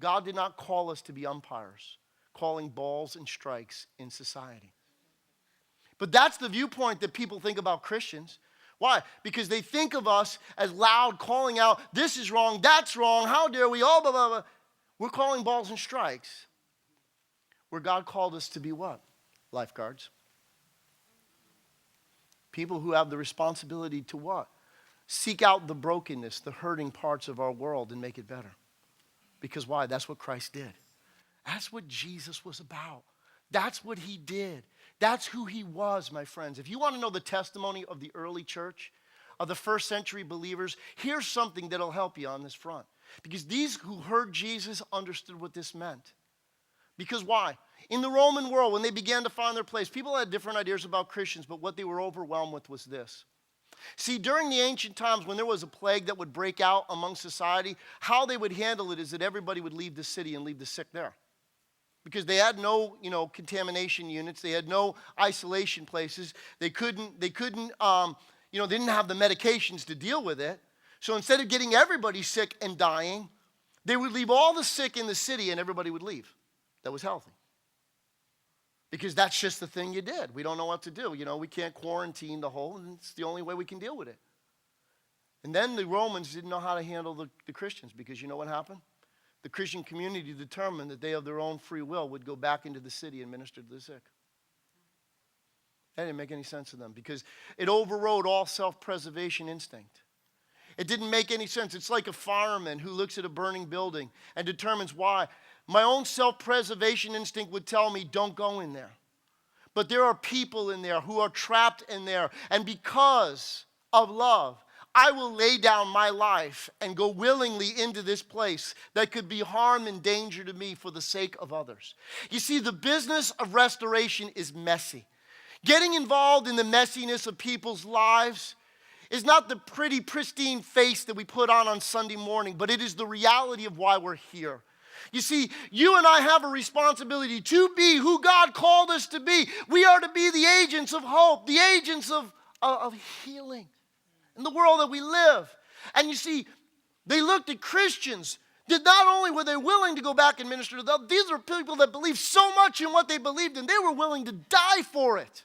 God did not call us to be umpires, calling balls and strikes in society. But that's the viewpoint that people think about Christians. Why? Because they think of us as loud, calling out, this is wrong, that's wrong, how dare we, oh, blah, blah, blah. We're calling balls and strikes. Where God called us to be what? Lifeguards. People who have the responsibility to what? Seek out the brokenness, the hurting parts of our world and make it better. Because why? That's what Christ did. That's what Jesus was about. That's what he did. That's who he was, my friends. If you want to know the testimony of the early church, of the first century believers, here's something that'll help you on this front. Because these who heard Jesus understood what this meant. Because why? In the Roman world, when they began to find their place, people had different ideas about Christians, but what they were overwhelmed with was this. See, during the ancient times, when there was a plague that would break out among society, how they would handle it is that everybody would leave the city and leave the sick there. Because they had no, contamination units. They had no isolation places. They didn't have the medications to deal with it. So instead of getting everybody sick and dying, they would leave all the sick in the city and everybody would leave. That was healthy. Because that's just the thing you did. We don't know what to do. We can't quarantine the whole, and it's the only way we can deal with it. And then the Romans didn't know how to handle the Christians, because you know what happened? The Christian community determined that they, of their own free will, would go back into the city and minister to the sick. That didn't make any sense to them, because it overrode all self-preservation instinct. It didn't make any sense. It's like a fireman who looks at a burning building and determines why. My own self-preservation instinct would tell me, don't go in there. But there are people in there who are trapped in there. And because of love, I will lay down my life and go willingly into this place that could be harm and danger to me for the sake of others. You see, the business of restoration is messy. Getting involved in the messiness of people's lives is not the pretty, pristine face that we put on Sunday morning, but it is the reality of why we're here. You see, you and I have a responsibility to be who God called us to be. We are to be the agents of hope, the agents of healing in the world that we live. And you see, they looked at Christians that not only were they willing to go back and minister to them, these are people that believed so much in what they believed in, they were willing to die for it.